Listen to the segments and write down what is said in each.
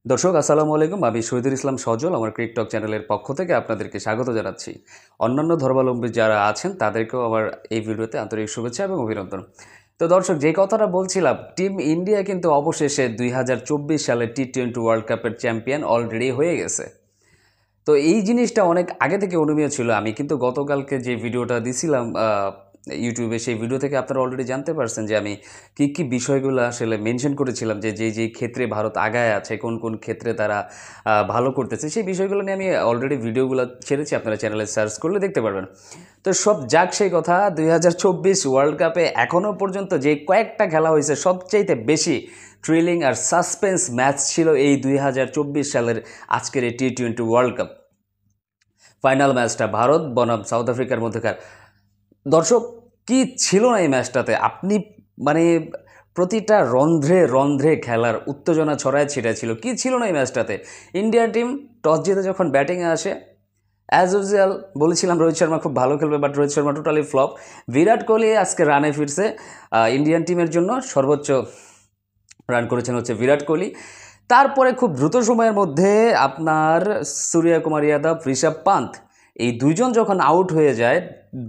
দর্শক আসসালামু আলাইকুম। আমি শহীদুল ইসলাম সজল আমার ক্রিকটক চ্যানেলের পক্ষ থেকে আপনাদেরকে স্বাগত জানাচ্ছি। অন্যান্য ধর্মাবলম্বী যারা আছেন তাদেরকেও আমার এই ভিডিওতে আন্তরিক শুভেচ্ছা এবং অভিনন্দন। তো দর্শক, যে কথাটা বলছিলাম, টিম ইন্ডিয়া কিন্তু অবশেষে 2024 সালে টি-20 ওয়ার্ল্ড কাপের চ্যাম্পিয়ন অলরেডি হয়ে গেছে। তো এই জিনিসটা অনেক আগে থেকে অনুমেয় ছিল। আমি কিন্তু গতকালকে যে ভিডিওটা দিছিলাম ইউটিউবে, সেই ভিডিও থেকে আপনারা অলরেডি জানতে পারছেন যে আমি কী বিষয়গুলো আসলে মেনশন করেছিলাম, যে যেই ক্ষেত্রে ভারত আগায় আছে, কোন কোন ক্ষেত্রে তারা ভালো করতেছে, সেই বিষয়গুলো নিয়ে আমি অলরেডি ভিডিওগুলো ছেড়েছি। আপনারা চ্যানেলে সার্চ করলে দেখতে পারবেন। তো সব যাক সেই কথা, 2024 ওয়ার্ল্ড কাপে এখনও পর্যন্ত যে কয়েকটা খেলা হয়েছে, সবচাইতে বেশি থ্রিলিং আর সাসপেন্স ম্যাচ ছিল এই 2024 সালের আজকের এই টি-20 ওয়ার্ল্ড কাপ। ফাইনাল ম্যাচটা ভারত বনাম সাউথ আফ্রিকার মধ্যকার। দর্শক, কি ছিল না এই ম্যাচটাতে? আপনি মানে প্রতিটা রন্ধ্রে রন্ধ্রে খেলার উত্তেজনা ছড়ায় ছিটায় ছিল। কি ছিল না এই ম্যাচটাতে? ইন্ডিয়ান টিম টস জিতে যখন ব্যাটিংয়ে আসে, অ্যাজ ইউজুয়াল বলেছিলাম রোহিত শর্মা খুব ভালো খেলবে, but Rohit Sharma totally flop. Virat Kohli আজকে রানে ফিরছে। ইন্ডিয়ান টিমের জন্য সর্বোচ্চ রান করেছেন হচ্ছে বিরাট কোহলি। তারপরে খুব দ্রুত সময়ের মধ্যে আপনার সূর্যকুমার যাদব, ঋষভ পান্থ, এই দুইজন যখন আউট হয়ে যায়,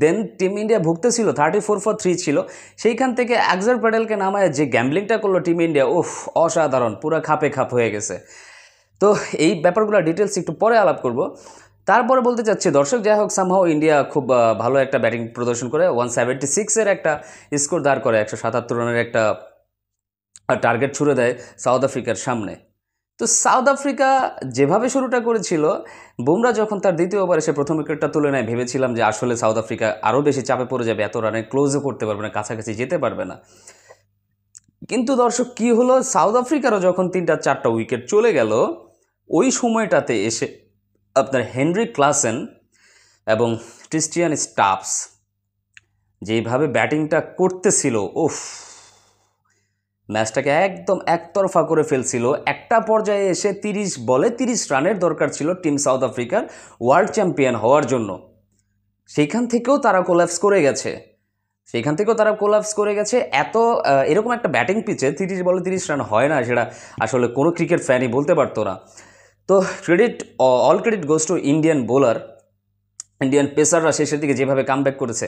দেন টিম ইন্ডিয়া ভুগতেছিল 34 for 3 ছিল। সেইখান থেকে আকসার প্যাটেলকে নামায় যে গ্যাম্বলিংটা করলো টিম ইন্ডিয়া, উফ, অসাধারণ, পুরো খাপে খাপ হয়ে গেছে। তো এই ব্যাপারগুলো ডিটেলস একটু পরে আলাপ করব। তারপরে বলতে চাচ্ছি দর্শক, যাই হোক, সামহাও ইন্ডিয়া খুব ভালো একটা ব্যাটিং প্রদর্শন করে 176-এর একটা স্কোর দাঁড় করে, 177 রানের একটা টার্গেট ছুড়ে দেয় সাউথ আফ্রিকার সামনে। তো সাউথ আফ্রিকা যেভাবে শুরুটা করেছিল, বুমরা যখন তার দ্বিতীয় ওভারে সে প্রথম উইকেটটা তুলে নেয়, ভেবেছিলাম যে আসলে সাউথ আফ্রিকা আরও বেশি চাপে পড়ে যাবে, এত রানে ক্লোজও করতে পারবে না, কাছাকাছি যেতে পারবে না। কিন্তু দর্শক, কি হলো, সাউথ আফ্রিকারও যখন 3-4টা উইকেট চলে গেল, ওই সময়টাতে এসে আপনার হেনরি ক্লাসেন এবং ক্রিস্টিয়ান স্টাফস যেইভাবে ব্যাটিংটা করতেছিল, ওফ, ম্যাচটাকে একদম একতরফা করে ফেলছিল। একটা পর্যায়ে এসে 30 বলে 30 রানের দরকার ছিল টিম সাউথ আফ্রিকার ওয়ার্ল্ড চ্যাম্পিয়ন হওয়ার জন্য। সেইখান থেকেও তারা কোল্যাপস করে গেছে। এত এরকম একটা ব্যাটিং পিচে 30 বলে 30 রান হয় না, সেটা আসলে কোনো ক্রিকেট ফ্যানই বলতে পারতো না। তো all credit goes to Indian bowler. Indian পেসাররা শেষের দিকে যেভাবে কামব্যাক করেছে,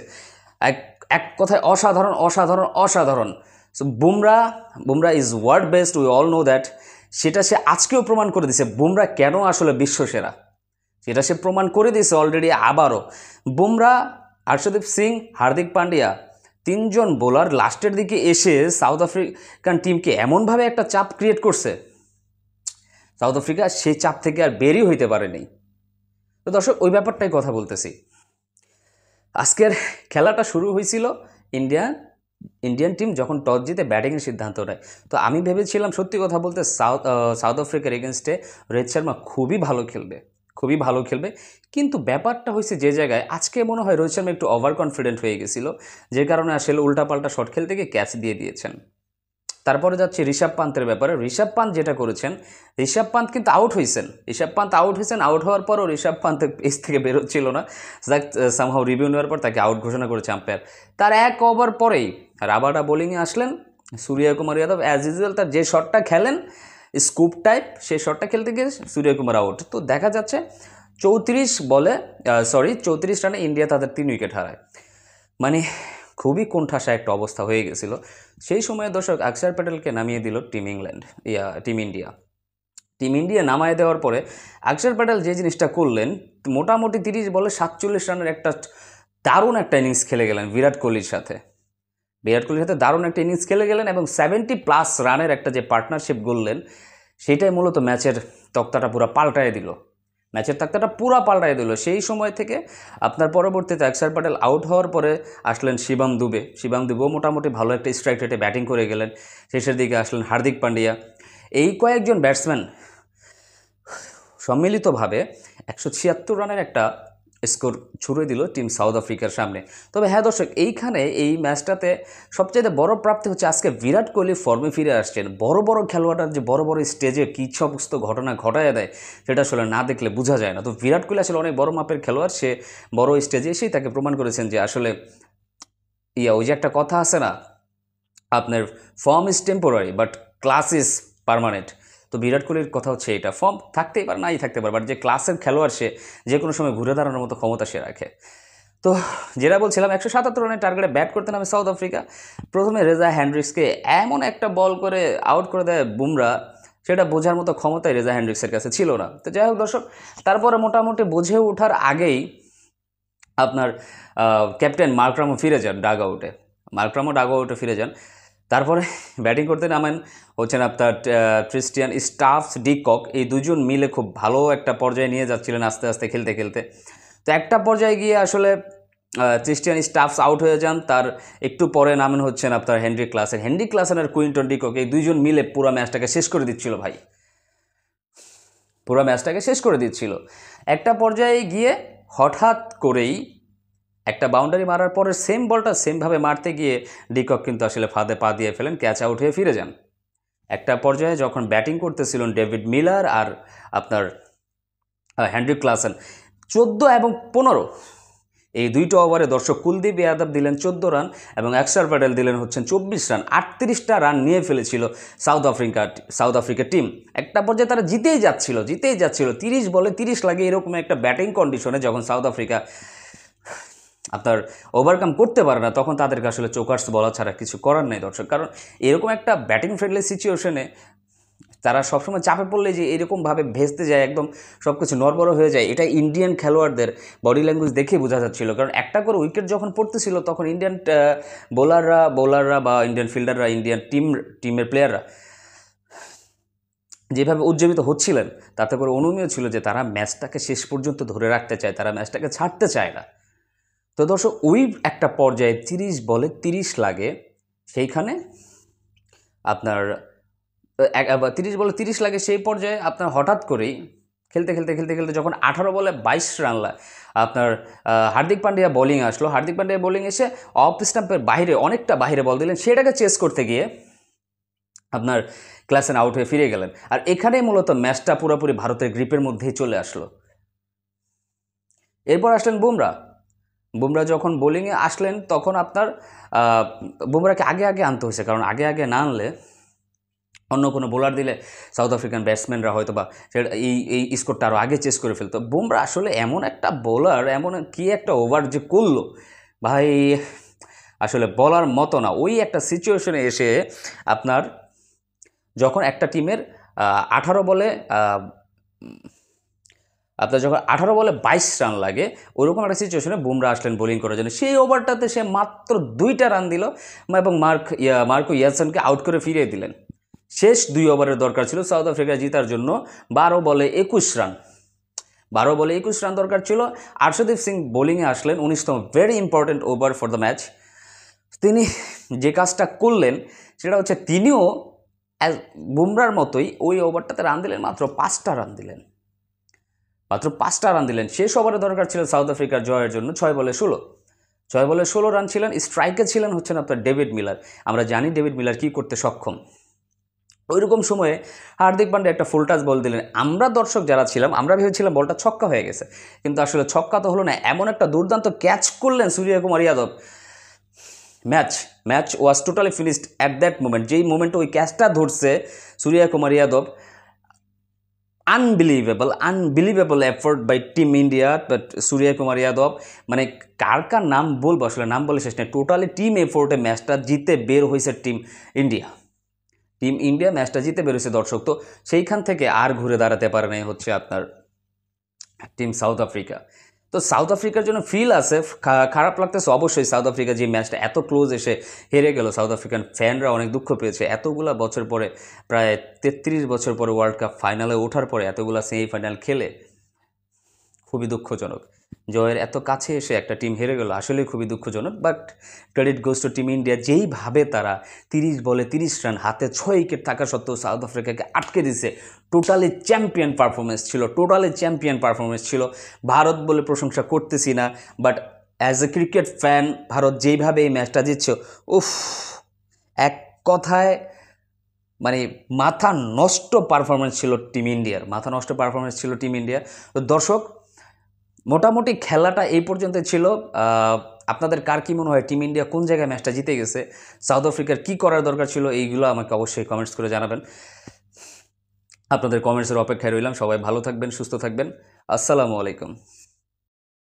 এক এক কথায় অসাধারণ অসাধারণ অসাধারণ। So Bumrah is world best, we all know that. সেটা সে আজকেও প্রমাণ করে দিয়েছে। বুমরা কেন আসলে বিশ্বসেরা, সেটা সে প্রমাণ করে দিয়েছে অলরেডি আবারও। বুমরা, হর্ষদীপ সিং, হার্দিক পান্ডিয়া, তিনজন বোলার লাস্টের দিকে এসে সাউথ আফ্রিকান টিমকে এমনভাবে একটা চাপ ক্রিয়েট করছে, সাউথ আফ্রিকা সেই চাপ থেকে আর বেরিয়ে হইতে পারেনি। তো দর্শক, ওই ব্যাপারটাই কথা বলতেছি। আজকের খেলাটা শুরু হয়েছিল ইন্ডিয়ান টিম যখন টস জিতে ব্যাটিংয়ের সিদ্ধান্ত নেয়। তো আমি ভেবেছিলাম, সত্যি কথা বলতে, সাউথ আফ্রিকার এগেনস্টে রোহিত শর্মা খুবই ভালো খেলবে। কিন্তু ব্যাপারটা হয়েছে যে জায়গায়, আজকে মনে হয় রোহিত শর্মা একটু ওভার কনফিডেন্ট হয়ে গেছিল, যে কারণে আসলে উল্টাপাল্টা শট খেলতে গিয়ে ক্যাচ দিয়ে দিয়েছেন। তারপরে যাচ্ছে ঋষভ পান্তের ব্যাপারে। ঋষভ পান্ত যেটা করেছেন, ঋষভ পান্ত কিন্তু আউট হয়েছেন। আউট হওয়ার পরও ঋষভ পান্ত পেস থেকে বেরোচ্ছিল না। সামহাও রিভিউ নেওয়ার পর তাকে আউট ঘোষণা করেছে আম্পায়ার। তার 1 ওভার পরেই রাবাডা বোলিংয়ে আসলেন সূর্যকুমার যাদব। অ্যাজ ইউজুয়াল তার যে শটটা খেলেন স্কুপ টাইপ, সেই শটটা খেলতে গিয়ে সূর্যকুমার আউট। তো দেখা যাচ্ছে 34 রানে ইন্ডিয়া তাদের 3 উইকেট হারায়। মানে খুবই কোণঠাসা একটা অবস্থা হয়ে গেছিল। সেই সময়ে দর্শক, আকসার প্যাটেলকে নামিয়ে দিল টিম ইন্ডিয়া নামিয়ে দেওয়ার পরে আকসার প্যাটেল যে জিনিসটা করলেন, মোটামুটি 30 বলে 47 রানের একটা দারুণ একটা ইনিংস খেলে গেলেন বিরাট কোহলির সাথে দারুণ একটা ইনিংস খেলে গেলেন এবং 70+ রানের একটা যে পার্টনারশিপ গড়লেন, সেটাই মূলত ম্যাচের তক্তাটা পুরো পাল্টায় দিল। সেই সময় থেকে আপনার পরবর্তীতে আকসার প্যাটেল আউট হওয়ার পরে আসলেন শিবম দুবেও মোটামুটি ভালো একটা স্ট্রাইক রেটে ব্যাটিং করে গেলেন। শেষের দিকে আসলেন হার্দিক পান্ডিয়া। এই কয়েকজন ব্যাটসম্যান সম্মিলিতভাবে 176 রানের একটা স্কোর ছুড়ে দিল টিম সাউথ আফ্রিকার সামনে। তবে হ্যাঁ দর্শক, এই ম্যাচটাতে সবচেয়ে বড় প্রাপ্তি হচ্ছে আজকে বিরাট কোহলি ফর্মে ফিরে আসছেন। বড় খেলোয়াড়রা যে বড় স্টেজে কী সমস্ত ঘটনা ঘটায় দেয়, সেটা আসলে না দেখলে বোঝা যায় না। তো বিরাট কোহলি আসলে অনেক বড় মাপের খেলোয়াড়। সে বড় স্টেজে এসেই তাকে প্রমাণ করেছেন যে আসলে ওই যে একটা কথা আছে না, আপনার form is temporary but class is permanent. তো বিরাট কোহলির কথা হচ্ছে এটা, ফর্ম থাকতেই পারে নাই থাকতে পারে, বাট যে ক্লাসের খেলোয়াড় সে যে কোনো সময় ঘুরে দাঁড়ানোর মতো ক্ষমতা সে রাখে। তো যেটা বলছিলাম 177 রানের টার্গেটে ব্যাট করতে নামে সাউথ আফ্রিকা। প্রথমে রেজা হ্যান্ড্রিক্সকে এমন একটা বল করে আউট করে দেয় বুমরা, সেটা বোঝার মতো ক্ষমতাই রেজা হ্যান্ড্রিক্সের কাছে ছিল না। তো যাই হোক দর্শক, তারপরে মোটামুটি বুঝে ওঠার আগেই আপনার ক্যাপ্টেন মার্করামও ফিরে যান ডাগ আউটে, ফিরে যান। তারপরে ব্যাটিং করতে নামেন হচ্ছেন আপনার ক্রিস্টিয়ান স্টাফস ডিকক। এই দুজন মিলে খুব ভালো একটা পর্যায়ে নিয়ে যাচ্ছিলেন আস্তে আস্তে খেলতে খেলতে। তো একটা পর্যায়ে গিয়ে আসলে ক্রিস্টিয়ান স্টাফস আউট হয়ে যান। তার একটু পরে নামেন হচ্ছেন আপনার হেনরি ক্লাসেন আর কুইন্টন ডিকক। এই দুইজন মিলে পুরো ম্যাচটাকে শেষ করে দিচ্ছিল ভাই, পুরো ম্যাচটাকে শেষ করে দিচ্ছিল। একটা পর্যায়ে গিয়ে হঠাৎ করেই একটা বাউন্ডারি মারার পরে সেম বলটা সেমভাবে মারতে গিয়ে ডিকক কিন্তু আসলে ফাঁদে পা দিয়ে ফেলেন, ক্যাচ আউট হয়ে ফিরে যান। একটা পর্যায়ে যখন ব্যাটিং করতেছিলেন ডেভিড মিলার আর আপনার হেনরি ক্লাসেন, 14 এবং 15 এই দুইটা ওভারে দর্শক কুলদীপ যাদব দিলেন 14 রান এবং অক্ষর প্যাটেল দিলেন হচ্ছেন 24 রান। 38টা রান নিয়ে ফেলেছিল সাউথ আফ্রিকা টিম। একটা পর্যায়ে তারা জিতেই যাচ্ছিল 30 বলে 30 লাগে এরকম একটা ব্যাটিং কন্ডিশনে যখন সাউথ আফ্রিকা আপনার ওভারকাম করতে পারে না, তখন তাদেরকে আসলে চোকার্স বলা ছাড়া কিছু করার নেই দর্শক। কারণ এরকম একটা ব্যাটিং ফ্রেন্ডলি সিচুয়েশনে তারা সবসময় চাপে পড়লে যে এরকমভাবে ভেস্তে যায়, একদম সব কিছু নড়বড় হয়ে যায়, এটা ইন্ডিয়ান খেলোয়াড়দের বডি ল্যাঙ্গুয়েজ দেখে বোঝা যাচ্ছিল। কারণ একটা করে উইকেট যখন পড়তেছিল তখন ইন্ডিয়ান বোলাররা বা ইন্ডিয়ান ফিল্ডাররা, ইন্ডিয়ান টিমের প্লেয়াররা যেভাবে উজ্জীবিত হচ্ছিলেন, তাতে করে অনুমেয় ছিল যে তারা ম্যাচটাকে শেষ পর্যন্ত ধরে রাখতে চায়, তারা ম্যাচটাকে ছাড়তে চায় না। তো দর্শক, ওই একটা পর্যায়ে 30 বলে 30 লাগে, সেইখানে আপনার 30 বলে 30 লাগে, সেই পর্যায়ে আপনার হঠাৎ করেই খেলতে যখন 18 বলে 22 রান আপনার হার্দিক পান্ডিয়া বোলিং আসলো। হার্দিক পান্ডিয়া বোলিং এসে অফ স্টাম্পের বাইরে অনেকটা বাইরে বল দিলেন, সেটাকে চেস করতে গিয়ে আপনার ক্লাসেন আউট হয়ে ফিরে গেলেন। আর এখানেই মূলত ম্যাচটা পুরোপুরি ভারতের গ্রিপের মধ্যেই চলে আসলো। এরপর আসলেন বুমরা যখন বোলিংয়ে আসলেন তখন আপনার বুমরাকে আগে আনতে হয়েছে, কারণ আগে না আনলে অন্য কোনো বোলার দিলে সাউথ আফ্রিকান ব্যাটসম্যানরা হয়তো বা সেটা এই স্কোরটা আরও আগে চেস করে ফেলতো। বুমরা আসলে এমন একটা বোলার, এমন কি একটা ওভার যে করলো ভাই, আসলে বলার মতো না। ওই একটা সিচুয়েশনে এসে আপনার যখন একটা টিমের 18 বলে 22 রান লাগে, ওরকম একটা সিচুয়েশনে বুমরা আসলেন বোলিং করার জন্য। সেই ওভারটাতে সে মাত্র 2টা রান দিল এবং মার্কো ইয়াসনকে আউট করে ফিরিয়ে দিলেন। শেষ 2 ওভারের দরকার ছিল সাউথ আফ্রিকা জিতার জন্য। 12 বলে 21 রান দরকার ছিল। আর্শদীপ সিং বোলিংয়ে আসলেন 19তম, very important over for the match. তিনি যে কাজটা করলেন সেটা হচ্ছে তিনিও বুমরার মতোই ওই ওভারটাতে রান দিলেন, মাত্র 5টা রান দিলেন। শেষ ওভারে দরকার ছিল সাউথ আফ্রিকার জয়ের জন্য 6 বলে 16 রান ছিলেন। স্ট্রাইকে ছিলেন হচ্ছেন আপনার ডেভিড মিলার। আমরা জানি ডেভিড মিলার কী করতে সক্ষম। ওইরকম সময়ে হার্দিক পান্ডিয়া একটা ফুল টাচ বল দিলেন। আমরা দর্শক যারা ছিলাম আমরা ভেবেছিলাম বলটা ছক্কা হয়ে গেছে, কিন্তু আসলে ছক্কা তো হলো না। এমন একটা দুর্দান্ত ক্যাচ করলেন Suryakumar Yadav. Match was totally finished at that moment. যেই মোমেন্টে ওই ক্যাচটা ধরছে Suryakumar Yadav, unbelievable effort by team India. But Suryakumar Yadav, মানে কার নাম বলবো, আসলে নাম বলে শেষ নেই। টোটালি টিম এফোর্টে ম্যাচটা জিতে বের হয়েছে টিম ইন্ডিয়া ম্যাচটা জিতে বের হয়েছে দর্শক। তো সেইখান থেকে আর ঘুরে দাঁড়াতে পারে নাই হচ্ছে আপনার টিম সাউথ আফ্রিকা। তো সাউথ আফ্রিকার জন্য ফিল আছে, খারাপ লাগতেছে অবশ্যই। সাউথ আফ্রিকা যে ম্যাচটা এত ক্লোজ এসে হেরে গেল, সাউথ আফ্রিকান ফ্যানরা অনেক দুঃখ পেয়েছে। এতগুলা বছর পরে, প্রায় 33 বছর পরে ওয়ার্ল্ড কাপ ফাইনালে ওঠার পরে এতগুলা সেমিফাইনাল খেলে খুবই দুঃখজনক। জয়ের এত কাছে এসে একটা টিম হেরে গেল, আসলেই খুবই দুঃখজনক। But credit goes to team India. যেইভাবে তারা 30 বলে 30 রান, হাতে 6 উইকেট থাকা সত্ত্বেও সাউথ আফ্রিকাকে আটকে দিছে, টোটালি চ্যাম্পিয়ন পারফরমেন্স ছিল। ভারত বলে প্রশংসা করতেছি না, but as a cricket fan Bharat যেইভাবে এই ম্যাচটা জিতছে, উফ, এক কথায় মানে মাথা নষ্ট পারফরমেন্স ছিল টিম ইন্ডিয়ার। তো দর্শক, মোটামুটি খেলাটা এই পর্যন্ত ছিল। আপনাদের কার কী মনে হয়, টিম ইন্ডিয়া কোন জায়গায় ম্যাচটা জিতে গেছে, সাউথ আফ্রিকার কী করার দরকার ছিল, এইগুলো আমাকে অবশ্যই কমেন্টস করে জানাবেন। আপনাদের কমেন্টসের অপেক্ষায় রইলাম। সবাই ভালো থাকবেন, সুস্থ থাকবেন। আসসালামু আলাইকুম।